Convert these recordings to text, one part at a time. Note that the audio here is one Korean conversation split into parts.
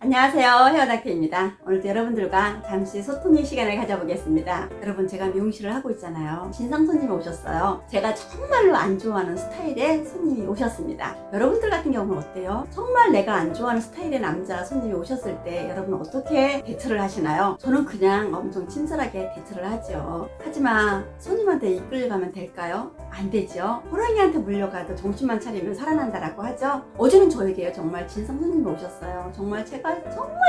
안녕하세요, 헤어닥터입니다. 오늘도 여러분들과 잠시 소통의 시간을 가져보겠습니다. 여러분, 제가 미용실을 하고 있잖아요. 신상 손님이 오셨어요. 제가 정말로 안 좋아하는 스타일의 손님이 오셨습니다. 여러분들 같은 경우는 어때요? 정말 내가 안 좋아하는 스타일의 남자 손님이 오셨을 때 여러분 어떻게 대처를 하시나요? 저는 그냥 엄청 친절하게 대처를 하죠. 하지만 손님한테 이끌려가면 될까요? 안 되죠. 호랑이한테 물려가도 정신만 차리면 살아난다라고 하죠. 어제는 저에게 정말 진상 손님이 오셨어요. 정말 제가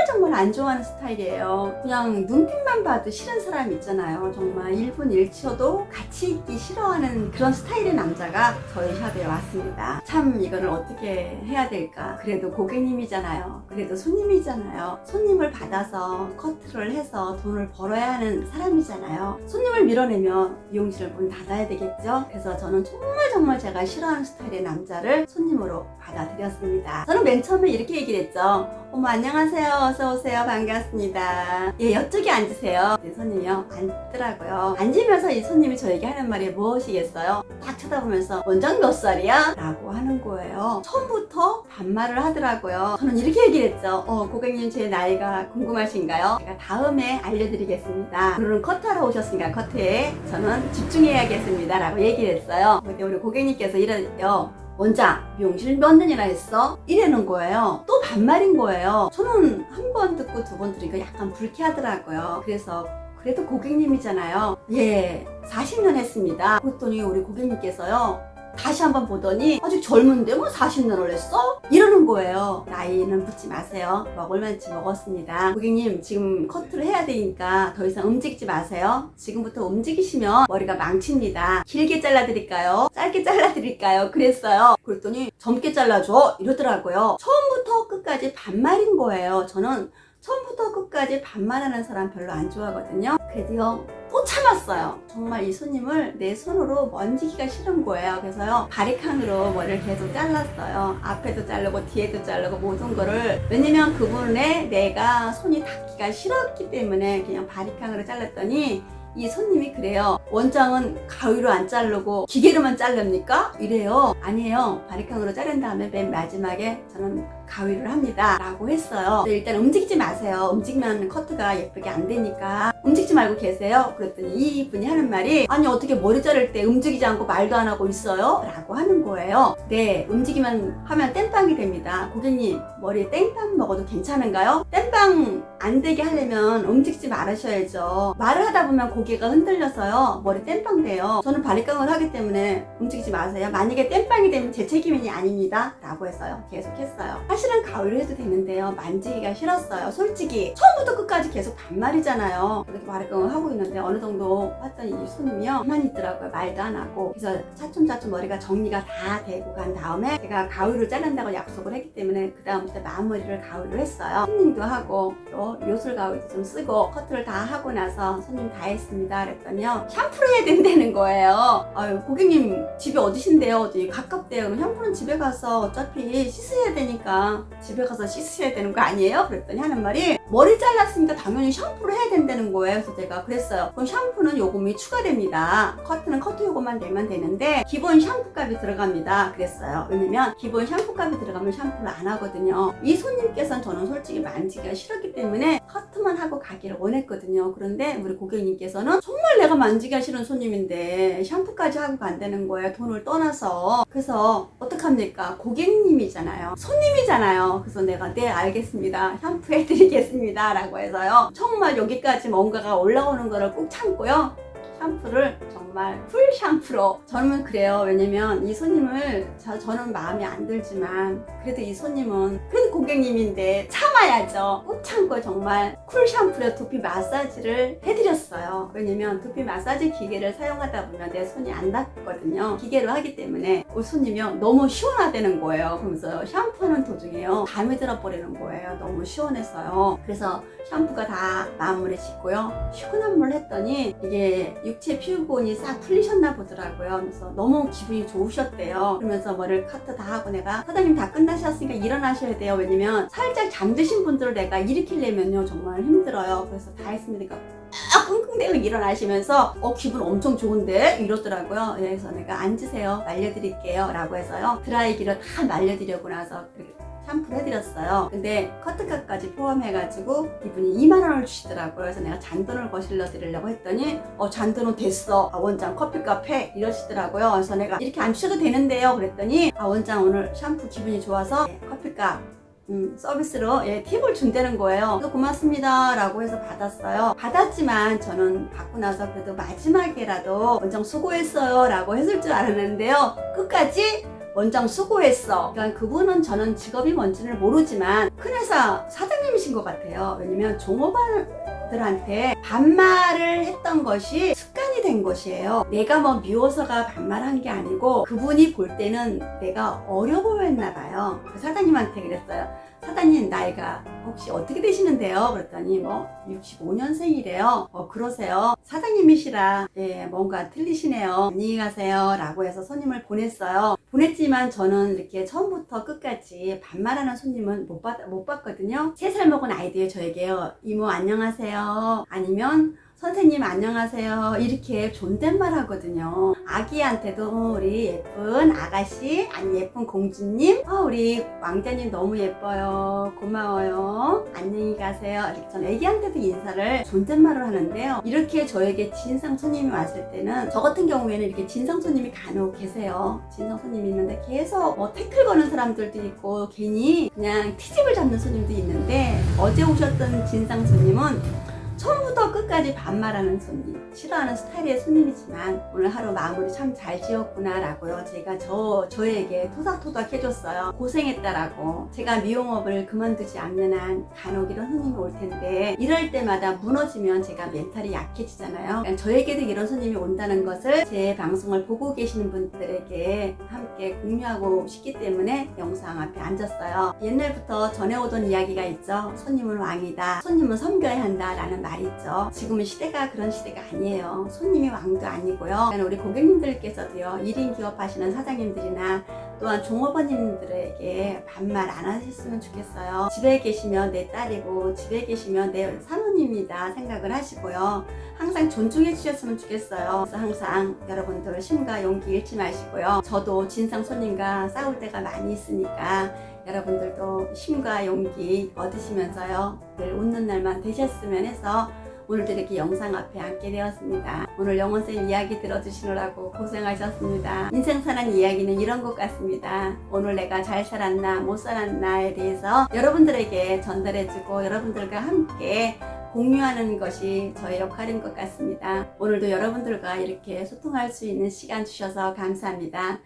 정말 안 좋아하는 스타일이에요. 그냥 눈빛만 봐도 싫은 사람 있잖아요. 정말 1분 1초도 같이 있기 싫어하는 그런 스타일의 남자가 저희 샵에 왔습니다. 참 이거를 어떻게 해야 될까? 그래도 고객님이잖아요. 그래도 손님이잖아요. 손님을 받아서 커트를 해서 돈을 벌어야 하는 사람이잖아요. 손님을 밀어내면 미용실을 문 닫아야 되겠죠? 그래서 저는 정말 제가 싫어하는 스타일의 남자를 손님으로 받아들였습니다. 저는 맨 처음에 이렇게 얘기를 했죠. 어머, 안녕하세요. 어서오세요. 반갑습니다. 예, 이쪽에 앉으세요. 네, 손님이요. 앉더라고요. 앉으면서 이 손님이 저에게 하는 말이 무엇이겠어요? 딱 쳐다보면서 원장 몇 살이야? 라고 하는 거예요. 처음부터 반말을 하더라고요. 저는 이렇게 얘기를 했죠. 고객님 제 나이가 궁금하신가요? 제가 다음에 알려드리겠습니다. 오늘은 커트하러 오셨으니까 커트에 저는 집중해야겠습니다. 라고 얘기를 했어요. 근데 우리 고객님께서 이래요. 원장, 미용실 몇 년이나 했어? 이러는 거예요. 또 반말인 거예요. 저는 한 번 듣고 두 번 들으니까 약간 불쾌하더라고요. 그래서 그래도 고객님이잖아요. 예, 40년 했습니다. 그랬더니 우리 고객님께서요. 다시 한번 보더니 아직 젊은데 뭐 40년을 했어? 이러는 거예요. 나이는 묻지 마세요. 먹을 만치 먹었습니다. 고객님 지금 커트를 해야 되니까 더 이상 움직이지 마세요. 지금부터 움직이시면 머리가 망칩니다. 길게 잘라드릴까요? 짧게 잘라드릴까요? 그랬어요. 그랬더니 젊게 잘라줘 이러더라고요. 처음부터 끝까지 반말인 거예요. 저는 처음부터 끝까지 반말하는 사람 별로 안 좋아하거든요. 그래도요 또 참았어요. 정말 이 손님을 내 손으로 만지기가 싫은 거예요. 그래서요 바리칸으로 머리를 계속 잘랐어요. 앞에도 자르고 뒤에도 자르고 모든 거를. 왜냐면 그분의 내가 손이 닿기가 싫었기 때문에 그냥 바리칸으로 잘랐더니 이 손님이 그래요. 원장은 가위로 안 자르고 기계로만 자릅니까? 이래요. 아니에요. 바리칸으로 자른 다음에 맨 마지막에 저는 가위를 합니다 라고 했어요. 일단 움직이지 마세요. 움직이면 커트가 예쁘게 안 되니까 움직이지 말고 계세요. 그랬더니 이분이 하는 말이 아니 어떻게 머리 자를 때 움직이지 않고 말도 안 하고 있어요? 라고 하는 거예요. 네, 움직이면 하면 땜빵이 됩니다. 고객님 머리에 땜빵 먹어도 괜찮은가요? 땜빵 안 되게 하려면 움직이지 말으셔야죠. 말을 하다 보면 고개가 흔들려서요 머리 땜빵 돼요. 저는 바리깡을 하기 때문에 움직이지 마세요. 만약에 땜빵이 되면 제 책임이 아닙니다 라고 했어요. 계속 했어요. 사실은 가위로 해도 되는데요 만지기가 싫었어요. 솔직히 처음부터 끝까지 계속 반말이잖아요. 이렇게 바리깡을 하고 있는데 어느 정도 했더니 이 손님이요 가만히 있더라고요. 말도 안 하고. 그래서 차츰 머리가 정리가 다 되고 간 다음에 제가 가위로 자른다고 약속을 했기 때문에 그 다음부터 마무리를 가위로 했어요. 손님도 하고 또 요술 가위도 좀 쓰고 커트를 다 하고 나서 손님 다 했습니다 그랬더니요 샴푸를 해야 된다는 거예요. 아유, 고객님 집이 어디신데요? 어디 가깝대요. 그럼 샴푸는 집에 가서 어차피 씻어야 되니까 집에 가서 씻으셔야 되는 거 아니에요? 그랬더니 하는 말이 머리 잘랐으니까 당연히 샴푸를 해야 된다는 거예요. 그래서 제가 그랬어요. 그럼 샴푸는 요금이 추가됩니다. 커트는 커트 요금만 내면 되는데 기본 샴푸 값이 들어갑니다. 그랬어요. 왜냐면 기본 샴푸 값이 들어가면 샴푸를 안 하거든요. 이 손님께서는 저는 솔직히 만지기가 싫었기 때문에 커트만 하고 가기를 원했거든요. 그런데 우리 고객님께서는 정말 내가 만지기가 싫은 손님인데 샴푸까지 하고 간다는 거예요. 돈을 떠나서. 그래서 어떡합니까? 고객님이잖아요. 손님이잖아요. 그래서 내가 네 알겠습니다. 샴푸 해드리겠습니다 라고 해서요 정말 여기까지 뭔가가 올라오는 거를 꾹 참고요 샴푸를 정말 풀 샴푸로. 저는 그래요. 왜냐면 이 손님을 저는 마음에 안 들지만 그래도 이 손님은 그래도 고객님인데 참아야죠. 꾹 참고 정말 쿨 샴푸로 두피 마사지를 해드렸어요. 왜냐면 두피 마사지 기계를 사용하다 보면 내 손이 안 닿거든요. 기계로 하기 때문에 우리 손님이요 너무 시원하다는 거예요. 그러면서 샴푸하는 도중에요 잠이 들어버리는 거예요. 너무 시원했어요. 그래서 샴푸가 다 마무리 짓고요 시원한 물 했더니 이게 육체 피부곤이 싹 풀리셨나 보더라고요. 그래서 너무 기분이 좋으셨대요. 그러면서 머리를 커트 다 하고 내가 사장님 다 끝나셨으니까 일어나셔야 돼요. 왜냐면 살짝 잠드신 분들을 내가 일으키려면요 정말 힘들어요. 그래서 다 했습니다. 끙끙대고 일어나시면서 기분 엄청 좋은데 이러더라고요. 그래서 내가 앉으세요 말려드릴게요 라고 해서요 드라이기로 다 말려드리고 나서 샴푸를 해드렸어요. 근데 커트값까지 포함해가지고 이분이 2만 원을 주시더라고요. 그래서 내가 잔돈을 거실러 드리려고 했더니 잔돈은 됐어. 원장 커피값 해. 이러시더라고요. 그래서 내가 이렇게 안 주셔도 되는데요. 그랬더니 원장 오늘 샴푸 기분이 좋아서 커피값 서비스로 팁을 준다는 거예요. 그래서 고맙습니다 라고 해서 받았어요. 받았지만 저는 받고 나서 그래도 마지막에라도 원장 수고했어요 라고 했을 줄 알았는데요. 끝까지 원장 수고했어. 그러니까 그분은 저는 직업이 뭔지는 모르지만 큰 회사 사장님이신 것 같아요. 왜냐면 종업원들한테 반말을 했던 것이 습관이 된 것이에요. 내가 뭐 미워서가 반말한 게 아니고 그분이 볼 때는 내가 어려 보였나 봐요. 사장님한테 그랬어요. 사장님 나이가 혹시 어떻게 되시는데요? 그랬더니 뭐 65년생이래요. 그러세요. 사장님이시라 뭔가 틀리시네요. 안녕히 가세요 라고 해서 손님을 보냈어요. 보냈지만 저는 이렇게 처음부터 끝까지 반말하는 손님은 못 봤거든요. 3살 먹은 아이들이 저에게요. 이모 안녕하세요. 아니면 선생님 안녕하세요 이렇게 존댓말 하거든요. 아기한테도 우리 예쁜 아가씨 아니 예쁜 공주님 우리 왕자님 너무 예뻐요 고마워요 안녕히 가세요 이렇게 전 애기한테도 인사를 존댓말을 하는데요. 이렇게 저에게 진상 손님이 왔을 때는 저 같은 경우에는 이렇게 진상 손님이 간혹 계세요. 진상 손님이 있는데 계속 태클 거는 사람들도 있고 괜히 그냥 트집을 잡는 손님도 있는데 어제 오셨던 진상 손님은 처음부터 끝까지 반말하는 손님, 싫어하는 스타일의 손님이지만 오늘 하루 마무리 참 잘 지었구나 라고요. 제가 저에게 토닥토닥 해줬어요. 고생했다라고. 제가 미용업을 그만두지 않는 한 간혹 이런 손님이 올 텐데 이럴 때마다 무너지면 제가 멘탈이 약해지잖아요. 그러니까 저에게도 이런 손님이 온다는 것을 제 방송을 보고 계시는 분들에게 함께 공유하고 싶기 때문에 영상 앞에 앉았어요. 옛날부터 전해오던 이야기가 있죠. 손님은 왕이다. 손님은 섬겨야 한다 라는 말이 있죠. 지금은 시대가 그런 시대가 아니에요. 손님이 왕도 아니고요. 우리 고객님들께서도요. 1인 기업 하시는 사장님들이나 또한 종업원님들에게 반말 안 하셨으면 좋겠어요. 집에 계시면 내 딸이고 집에 계시면 내 사모님이다 생각을 하시고요. 항상 존중해 주셨으면 좋겠어요. 그래서 항상 여러분들 힘과 용기 잃지 마시고요. 저도 진상 손님과 싸울 때가 많이 있으니까 여러분들도 힘과 용기 얻으시면서요. 늘 웃는 날만 되셨으면 해서 오늘도 이렇게 영상 앞에 앉게 되었습니다. 오늘 영원쌤 이야기 들어주시느라고 고생하셨습니다. 인생 사는 이야기는 이런 것 같습니다. 오늘 내가 잘 살았나 못 살았나에 대해서 여러분들에게 전달해주고 여러분들과 함께 공유하는 것이 저의 역할인 것 같습니다. 오늘도 여러분들과 이렇게 소통할 수 있는 시간 주셔서 감사합니다.